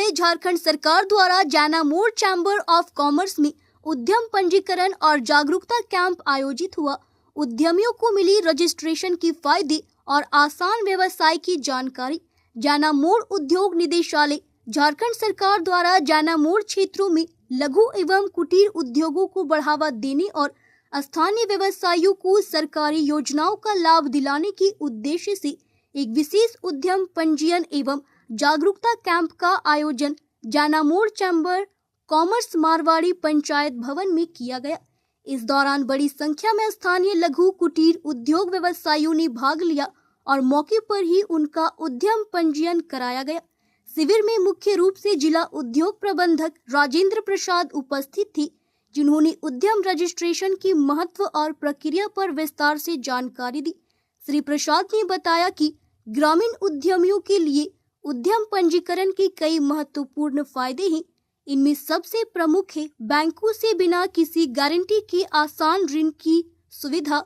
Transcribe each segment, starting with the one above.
में झारखंड सरकार द्वारा जाना मोड़ चैम्बर ऑफ कॉमर्स में उद्यम पंजीकरण और जागरूकता कैंप आयोजित हुआ। उद्यमियों को मिली रजिस्ट्रेशन की फायदे और आसान व्यवसाय की जानकारी। जाना मोड़ उद्योग निदेशालय झारखंड सरकार द्वारा जाना मोड़ क्षेत्रों में लघु एवं कुटीर उद्योगों को बढ़ावा देने और स्थानीय व्यवसायियों को सरकारी योजनाओं का लाभ दिलाने के उद्देश्य से एक विशेष उद्यम पंजीयन एवं जागरूकता कैंप का आयोजन जाना मोड़ चैम्बर कॉमर्स मारवाड़ी पंचायत भवन में किया गया। इस दौरान बड़ी संख्या में स्थानीय लघु कुटीर उद्योग व्यवसायियों ने भाग लिया और मौके पर ही उनका उद्यम पंजीयन कराया गया। शिविर में मुख्य रूप से जिला उद्योग प्रबंधक राजेंद्र प्रसाद उपस्थित थे, जिन्होंने उद्यम रजिस्ट्रेशन की महत्व और प्रक्रिया पर विस्तार से जानकारी दी। श्री प्रसाद ने बताया कि ग्रामीण उद्यमियों के लिए उद्यम पंजीकरण के कई महत्वपूर्ण फायदे हैं। इनमें सबसे प्रमुख है बैंकों से बिना किसी गारंटी के आसान ऋण की सुविधा,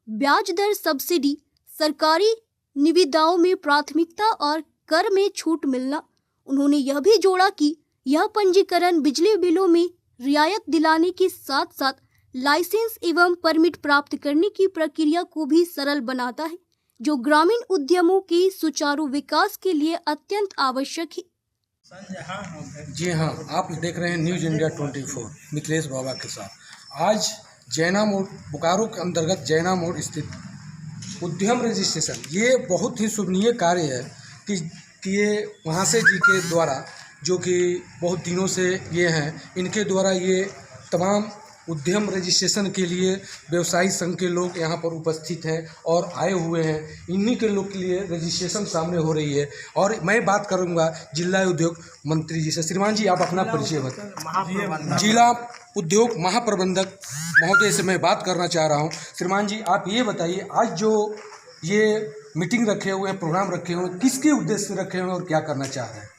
ब्याज दर सब्सिडी, सरकारी निविदाओं में प्राथमिकता और कर में छूट मिलना। उन्होंने यह भी जोड़ा कि यह पंजीकरण बिजली बिलों में रियायत दिलाने के साथ साथ लाइसेंस एवं परमिट प्राप्त करने की प्रक्रिया को भी सरल बनाता है, जो ग्रामीण उद्यमों के सुचारू विकास के लिए अत्यंत आवश्यक है। जी हाँ, आप देख रहे हैं न्यूज इंडिया 24 मिथिलेश बाबा के साथ। आज जैना मोड़ बोकारो के अंतर्गत जैना मोड़ स्थित उद्यम रजिस्ट्रेशन, ये बहुत ही शुभनीय कार्य है कि ये वहाँ से जी के द्वारा, जो कि बहुत दिनों से ये हैं, इनके द्वारा ये तमाम उद्यम रजिस्ट्रेशन के लिए व्यवसायी संघ के लोग यहाँ पर उपस्थित हैं और आए हुए हैं। इन्हीं के लोग के लिए रजिस्ट्रेशन सामने हो रही है। और मैं बात करूँगा जिला उद्योग मंत्री जी से। श्रीमान जी, आप अपना परिचय बताएं। जिला उद्योग महाप्रबंधक महोदय से मैं बात करना चाह रहा हूँ। श्रीमान जी, आप ये बताइए, आज जो ये मीटिंग रखे हुए हैं, प्रोग्राम रखे हुए हैं, किसके उद्देश्य से रखे हुए हैं और क्या करना चाह रहे हैं?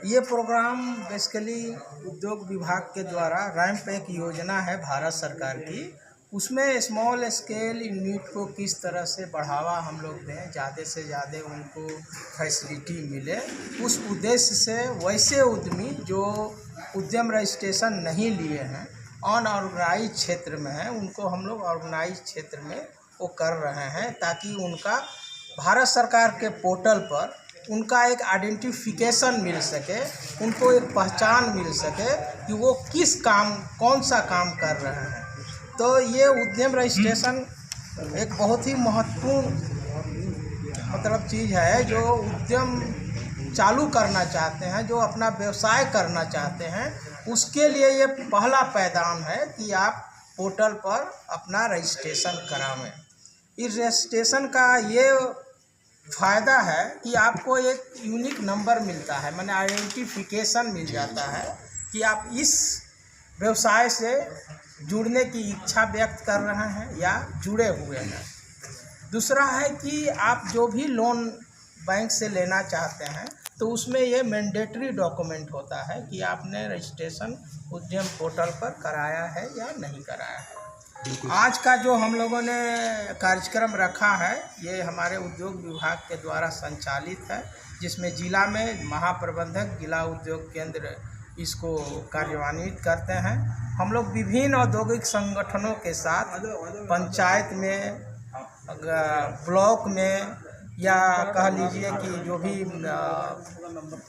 ये प्रोग्राम बेसिकली उद्योग विभाग के द्वारा रैंप एक योजना है भारत सरकार की, उसमें स्मॉल स्केल यूनिट को किस तरह से बढ़ावा हम लोग दें, ज़्यादा से ज़्यादा उनको फैसिलिटी मिले, उस उद्देश्य से वैसे उद्यमी जो उद्यम रजिस्ट्रेशन नहीं लिए हैं, अनऑर्गेनाइज क्षेत्र में हैं, उनको हम लोग ऑर्गेनाइज क्षेत्र में वो कर रहे हैं, ताकि उनका भारत सरकार के पोर्टल पर उनका एक आइडेंटिफिकेशन मिल सके, उनको एक पहचान मिल सके कि वो किस काम, कौन सा काम कर रहे हैं। तो ये उद्यम रजिस्ट्रेशन एक बहुत ही महत्वपूर्ण चीज़ है। जो उद्यम चालू करना चाहते हैं, जो अपना व्यवसाय करना चाहते हैं, उसके लिए ये पहला पैदान है कि आप पोर्टल पर अपना रजिस्ट्रेशन करावें। इस रजिस्ट्रेशन का ये फ़ायदा है कि आपको एक यूनिक नंबर मिलता है, माने आइडेंटिफिकेशन मिल जाता है कि आप इस व्यवसाय से जुड़ने की इच्छा व्यक्त कर रहे हैं या जुड़े हुए हैं। दूसरा है कि आप जो भी लोन बैंक से लेना चाहते हैं, तो उसमें ये मैंडेटरी डॉक्यूमेंट होता है कि आपने रजिस्ट्रेशन उद्यम पोर्टल पर कराया है या नहीं कराया है। आज का जो हम लोगों ने कार्यक्रम रखा है, ये हमारे उद्योग विभाग के द्वारा संचालित है, जिसमें जिला में महाप्रबंधक जिला उद्योग केंद्र इसको कार्यान्वित करते हैं। हम लोग विभिन्न औद्योगिक संगठनों के साथ पंचायत में, ब्लॉक में, या कह लीजिए कि जो भी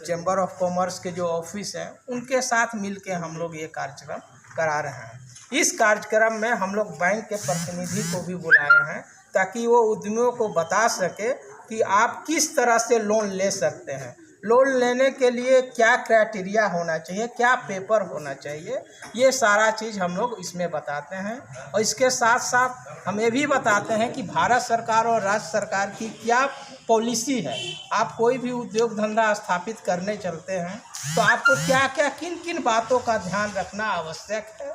चैम्बर ऑफ कॉमर्स के जो ऑफिस हैं, उनके साथ मिलके हम लोग ये कार्यक्रम करा रहे हैं। इस कार्यक्रम में हम लोग बैंक के प्रतिनिधि को भी बुलाए हैं, ताकि वो उद्यमियों को बता सके कि आप किस तरह से लोन ले सकते हैं, लोन लेने के लिए क्या क्राइटेरिया होना चाहिए, क्या पेपर होना चाहिए, ये सारा चीज़ हम लोग इसमें बताते हैं। और इसके साथ साथ हम ये भी बताते हैं कि भारत सरकार और राज्य सरकार की क्या पॉलिसी है। आप कोई भी उद्योग धंधा स्थापित करने चलते हैं, तो आपको क्या क्या किन किन बातों का ध्यान रखना आवश्यक है,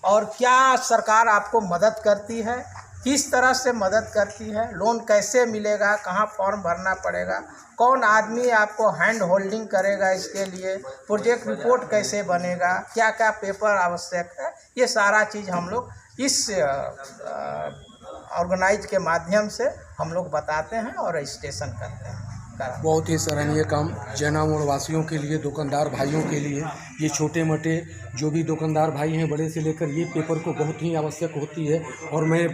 और क्या सरकार आपको मदद करती है, किस तरह से मदद करती है, लोन कैसे मिलेगा, कहाँ फॉर्म भरना पड़ेगा, कौन आदमी आपको हैंड होल्डिंग करेगा, इसके लिए प्रोजेक्ट रिपोर्ट कैसे बनेगा, क्या क्या पेपर आवश्यक है, ये सारा चीज़ हम लोग इस ऑर्गेनाइज के माध्यम से हम लोग बताते हैं और रजिस्ट्रेशन करते हैं। करा। बहुत ही सराहनीय काम जैना मोड़ वासियों के लिए, दुकानदार भाइयों के लिए। ये छोटे मोटे जो भी दुकानदार भाई हैं, बड़े से लेकर, ये पेपर को बहुत ही आवश्यक होती है। और मैं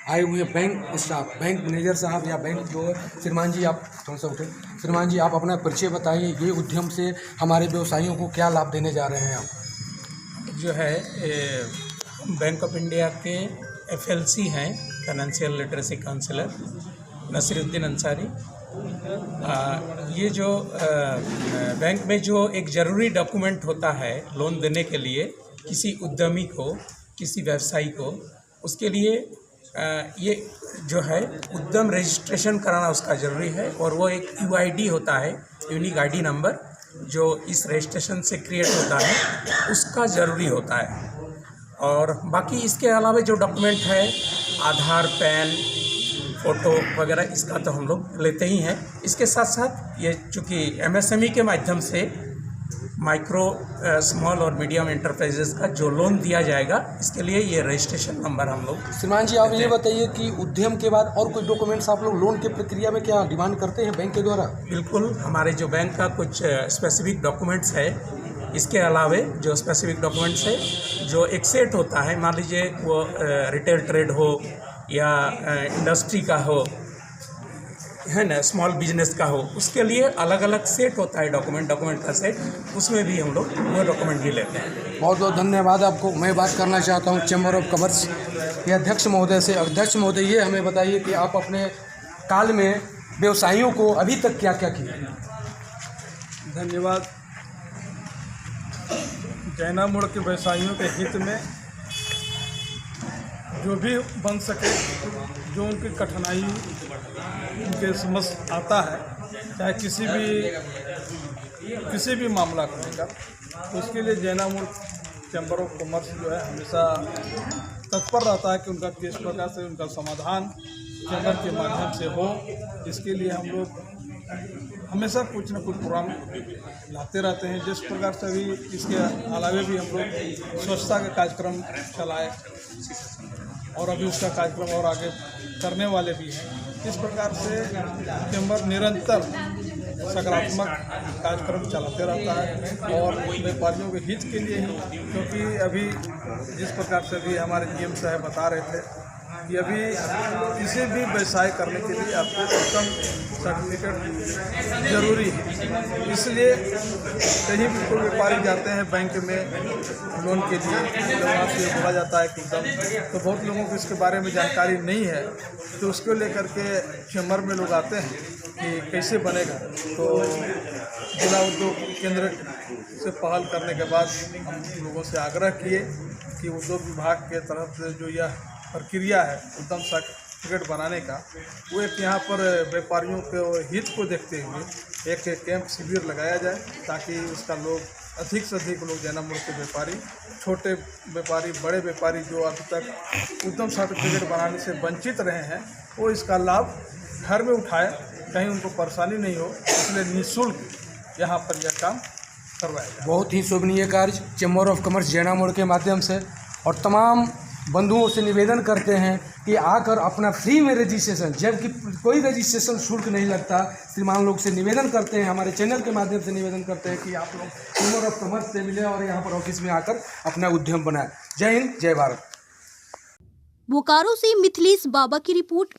आए हुए बैंक स्टाफ, बैंक मैनेजर साहब या बैंक जो है, श्रीमान जी आप थोड़ा सा उठे। श्रीमान जी आप अपना परिचय बताइए, ये उद्यम से हमारे व्यवसायियों को क्या लाभ देने जा रहे हैं आप? जो है बैंक ऑफ इंडिया के FLC हैं, financial literacy counsellor Naseeruddin Ansari. ये जो बैंक में जो एक ज़रूरी डॉक्यूमेंट होता है लोन देने के लिए किसी उद्यमी को, किसी व्यवसायी को, उसके लिए ये जो है उद्यम रजिस्ट्रेशन कराना उसका ज़रूरी है। और वो एक UID होता है, यूनिक ID नंबर, जो इस रजिस्ट्रेशन से क्रिएट होता है, उसका ज़रूरी होता है। और बाकी इसके अलावा जो डॉक्यूमेंट है, आधार, पैन, फ़ोटो वगैरह, इसका तो हम लोग लेते ही हैं। इसके साथ साथ ये चूँकि MSME के माध्यम से माइक्रो, स्मॉल और मीडियम एंटरप्राइजेस का जो लोन दिया जाएगा, इसके लिए ये रजिस्ट्रेशन नंबर हम लोग। श्रीमान जी आप ये बताइए कि उद्यम के बाद और कोई डॉक्यूमेंट्स आप लोग लोन की प्रक्रिया में क्या डिमांड करते हैं बैंक के द्वारा? बिल्कुल, हमारे जो बैंक का कुछ स्पेसिफिक डॉक्यूमेंट्स है, इसके अलावे जो स्पेसिफिक डॉक्यूमेंट्स है, जो एक सेट होता है, मान लीजिए वो रिटेल ट्रेड हो या इंडस्ट्री का हो, है ना, स्मॉल बिजनेस का हो, उसके लिए अलग अलग सेट होता है डॉक्यूमेंट का सेट, उसमें भी हम लोग वो डॉक्यूमेंट भी लेते हैं। बहुत बहुत धन्यवाद आपको। मैं बात करना चाहता हूँ चैम्बर ऑफ कॉमर्स के अध्यक्ष महोदय से। अध्यक्ष महोदय, ये हमें बताइए कि आप अपने काल में व्यवसायियों को अभी तक क्या क्या किया? धन्यवाद। जैना मोड़ के व्यवसायियों के हित में जो भी बन सके, जो उनकी कठिनाई उनके समझ आता है, चाहे किसी भी मामला को लेकर, तो उसके लिए जैना मोड़ चैम्बर ऑफ कॉमर्स जो है हमेशा तत्पर रहता है कि उनका किस प्रकार से उनका समाधान चैम्बर के माध्यम से हो। इसके लिए हम लोग हमेशा कुछ न कुछ प्रोग्राम लाते रहते हैं। जिस प्रकार से भी इसके अलावा भी हम लोग स्वच्छता का कार्यक्रम चलाए और अभी उसका कार्यक्रम और आगे करने वाले भी हैं। इस प्रकार से चैम्बर निरंतर सकारात्मक कार्यक्रम चलाते रहता है और व्यापारियों के हित के लिए ही, क्योंकि अभी जिस प्रकार से भी हमारे GM साहब बता रहे थे कि अभी किसी भी व्यवसाय करने के लिए आपको उत्तम सर्टिफिकेट जरूरी है। इसलिए कहीं भी कोई व्यापारी जाते हैं बैंक में लोन के लिए, जब आपसे बोला जाता है कि उत्तम, तो बहुत लोगों को इसके बारे में जानकारी नहीं है, तो उसको लेकर के चैम्बर में लोग आते हैं कि कैसे बनेगा। तो जिला उद्योग केंद्र से पहल करने के बाद हम लोगों से आग्रह किए कि उद्योग विभाग के तरफ से जो यह प्रक्रिया है उत्तम सर्टिफिकेट बनाने का, वो एक यहाँ पर व्यापारियों के हित को देखते हुए एक कैंप शिविर लगाया जाए, ताकि उसका लोग अधिक से अधिक लोग जैना मोड़ के व्यापारी, छोटे व्यापारी, बड़े व्यापारी जो अभी तक उत्तम सर्टिफिकेट बनाने से वंचित रहे हैं, वो इसका लाभ घर में उठाए, कहीं उनको परेशानी नहीं हो। इसलिए निःशुल्क यहाँ पर यह काम करवाया जाए। बहुत ही शोभनीय कार्य चैम्बर ऑफ कॉमर्स जैना मोड़ के माध्यम से, और तमाम बंधुओं से निवेदन करते हैं कि आकर अपना फ्री में रजिस्ट्रेशन, जबकि कोई रजिस्ट्रेशन शुल्क नहीं लगता, श्रीमान लोग से निवेदन करते हैं, हमारे चैनल के माध्यम से निवेदन करते हैं कि आप लोग चैम्बर ऑफ कॉमर्स से मिले और यहाँ पर ऑफिस में आकर अपना उद्यम बनाए। जय हिंद, जय भारत। बोकारो से मिथिलेश बाबा की रिपोर्ट।